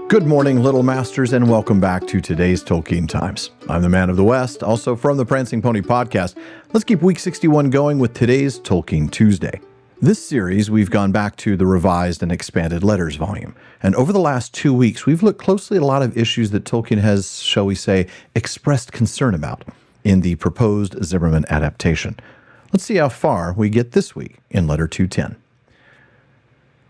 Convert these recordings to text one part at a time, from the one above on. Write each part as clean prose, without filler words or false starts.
Good morning, Little Masters, and welcome back to today's Tolkien Times. I'm the Man of the West, also from the Prancing Pony podcast. Let's keep week 61 going with today's Tolkien Tuesday. This series, we've gone back to the revised and expanded letters volume. And over the last 2 weeks, we've looked closely at a lot of issues that Tolkien has, shall we say, expressed concern about in the proposed Zimmerman adaptation. Let's see how far we get this week in Letter 210.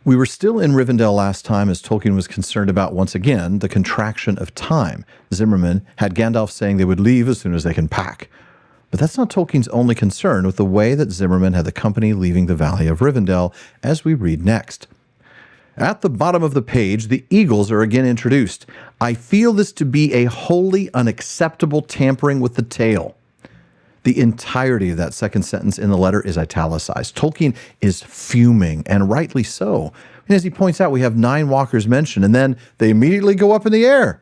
We were still in Rivendell last time as Tolkien was concerned about, once again, the contraction of time. Zimmerman had Gandalf saying they would leave as soon as they can pack. But that's not Tolkien's only concern with the way that Zimmerman had the company leaving the Valley of Rivendell, as we read next. At the bottom of the page, the eagles are again introduced. I feel this to be a wholly unacceptable tampering with the tale. The entirety of that second sentence in the letter is italicized. Tolkien is fuming, and rightly so. And as he points out, we have 9 walkers mentioned, and then they immediately go up in the air.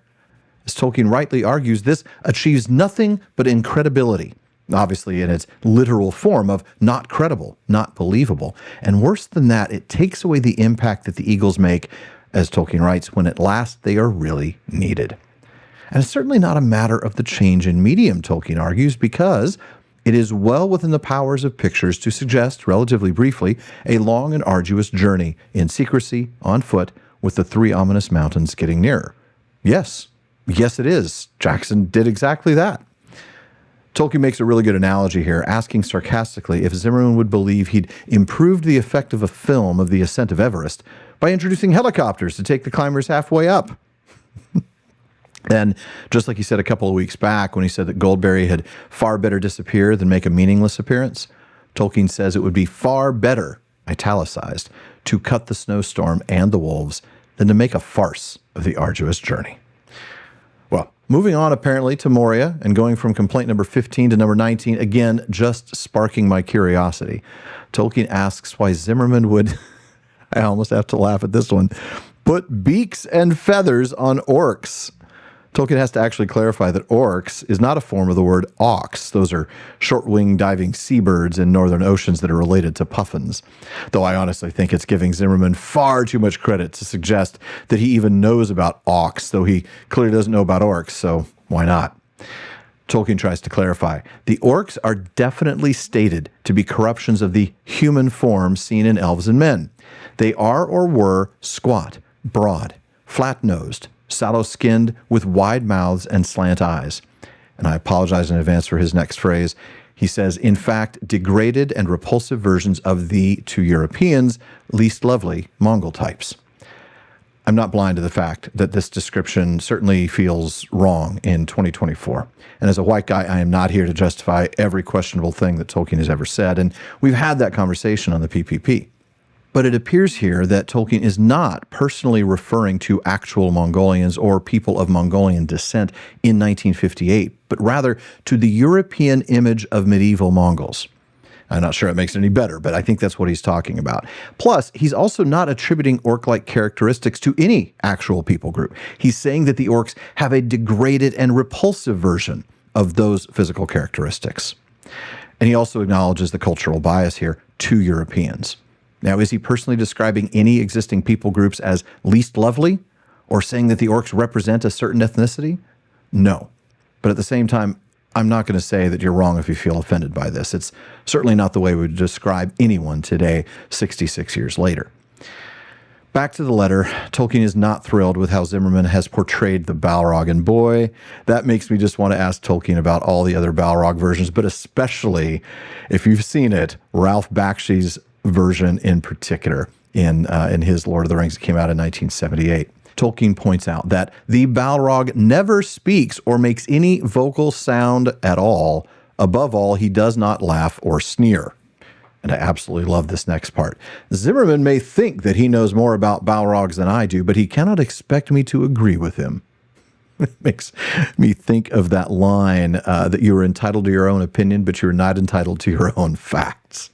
As Tolkien rightly argues, this achieves nothing but incredibility, obviously in its literal form of not credible, not believable. And worse than that, it takes away the impact that the eagles make, as Tolkien writes, when at last they are really needed. And it's certainly not a matter of the change in medium, Tolkien argues, because it is well within the powers of pictures to suggest, relatively briefly, a long and arduous journey in secrecy, on foot, with the 3 ominous mountains getting nearer. Yes, it is. Jackson did exactly that. Tolkien makes a really good analogy here, asking sarcastically if Zimmerman would believe he'd improved the effect of a film of the ascent of Everest by introducing helicopters to take the climbers halfway up. And just like he said a couple of weeks back when he said that Goldberry had far better disappear than make a meaningless appearance, Tolkien says it would be far better, italicized, to cut the snowstorm and the wolves than to make a farce of the arduous journey. Well, moving on apparently to Moria and going from complaint number 15 to number 19, again, just sparking my curiosity. Tolkien asks why Zimmerman would, I almost have to laugh at this one, put beaks and feathers on orcs. Tolkien has to actually clarify that orcs is not a form of the word auks. Those are short-winged diving seabirds in northern oceans that are related to puffins. Though I honestly think it's giving Zimmerman far too much credit to suggest that he even knows about auks, though he clearly doesn't know about orcs, so why not? Tolkien tries to clarify. The orcs are definitely stated to be corruptions of the human form seen in elves and men. They are or were squat, broad, flat-nosed, sallow-skinned, with wide mouths and slant eyes. And I apologize in advance for his next phrase. He says, in fact, degraded and repulsive versions of the, to Europeans, least lovely Mongol types. I'm not blind to the fact that this description certainly feels wrong in 2024. And as a white guy, I am not here to justify every questionable thing that Tolkien has ever said. And we've had that conversation on the PPP. But it appears here that Tolkien is not personally referring to actual Mongolians or people of Mongolian descent in 1958, but rather to the European image of medieval Mongols. I'm not sure it makes it any better, but I think that's what he's talking about. Plus, he's also not attributing orc-like characteristics to any actual people group. He's saying that the orcs have a degraded and repulsive version of those physical characteristics. And he also acknowledges the cultural bias here to Europeans. Now, is he personally describing any existing people groups as least lovely or saying that the orcs represent a certain ethnicity? No. But at the same time, I'm not going to say that you're wrong if you feel offended by this. It's certainly not the way we would describe anyone today, 66 years later. Back to the letter, Tolkien is not thrilled with how Zimmerman has portrayed the Balrog, and boy, that makes me just want to ask Tolkien about all the other Balrog versions, but especially, if you've seen it, Ralph Bakshi's version in particular in his Lord of the Rings that came out in 1978. Tolkien points out that the Balrog never speaks or makes any vocal sound at all. Above all, he does not laugh or sneer. And I absolutely love this next part. Zimmerman may think that he knows more about Balrogs than I do, but he cannot expect me to agree with him. It makes me think of that line that you are entitled to your own opinion, but you're not entitled to your own facts.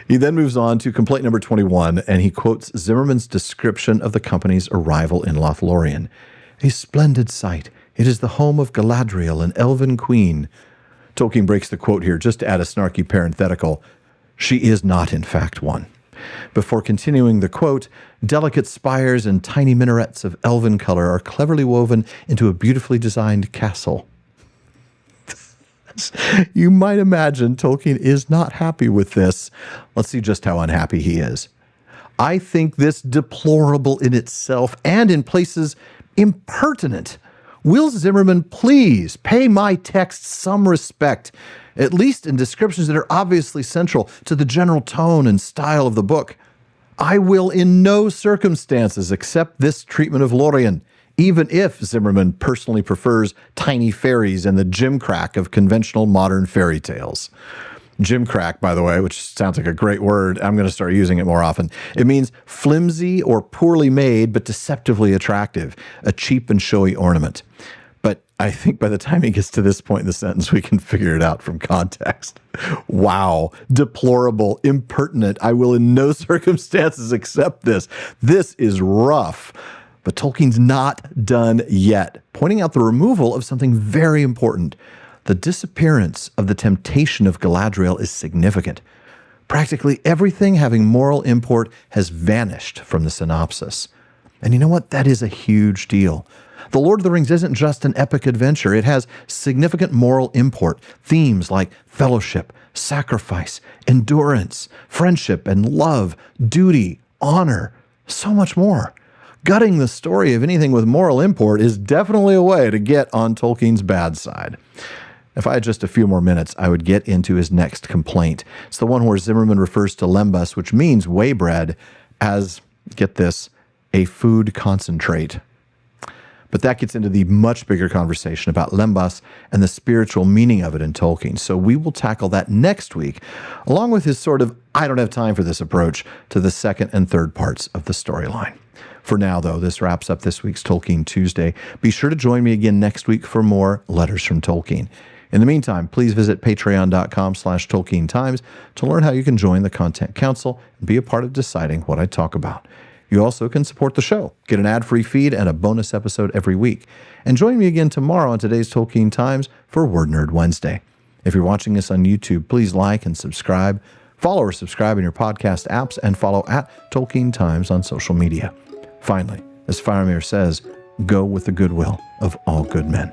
He then moves on to complaint number 21, and he quotes Zimmerman's description of the company's arrival in Lothlorien. A splendid sight. It is the home of Galadriel, an elven queen. Tolkien breaks the quote here just to add a snarky parenthetical. She is not, in fact, one. Before continuing the quote, delicate spires and tiny minarets of elven color are cleverly woven into a beautifully designed castle. You might imagine Tolkien is not happy with this. Let's see just how unhappy he is. I think this deplorable in itself and in places impertinent. Will Zimmerman please pay my text some respect, at least in descriptions that are obviously central to the general tone and style of the book? I will in no circumstances accept this treatment of Lorien, even if Zimmerman personally prefers tiny fairies and the gimcrack of conventional modern fairy tales. Gimcrack, by the way, which sounds like a great word. I'm going to start using it more often. It means flimsy or poorly made, but deceptively attractive, a cheap and showy ornament. But I think by the time he gets to this point in the sentence, we can figure it out from context. Wow. Deplorable, impertinent. I will in no circumstances accept this. This is rough. But Tolkien's not done yet, pointing out the removal of something very important. The disappearance of the temptation of Galadriel is significant. Practically everything having moral import has vanished from the synopsis. And you know what? That is a huge deal. The Lord of the Rings isn't just an epic adventure. It has significant moral import. Themes like fellowship, sacrifice, endurance, friendship and love, duty, honor, so much more. Gutting the story of anything with moral import is definitely a way to get on Tolkien's bad side. If I had just a few more minutes, I would get into his next complaint. It's the one where Zimmerman refers to lembas, which means whey bread, as, get this, a food concentrate. But that gets into the much bigger conversation about lembas and the spiritual meaning of it in Tolkien. So we will tackle that next week, along with his sort of, I don't have time for this approach to the second and third parts of the storyline. For now, though, this wraps up this week's Tolkien Tuesday. Be sure to join me again next week for more Letters from Tolkien. In the meantime, please visit patreon.com/TolkienTimes to learn how you can join the Content Council and be a part of deciding what I talk about. You also can support the show, get an ad-free feed and a bonus episode every week. And join me again tomorrow on today's Tolkien Times for Word Nerd Wednesday. If you're watching this on YouTube, please like and subscribe. Follow or subscribe in your podcast apps and follow @Tolkien Times on social media. Finally, as Faramir says, go with the goodwill of all good men.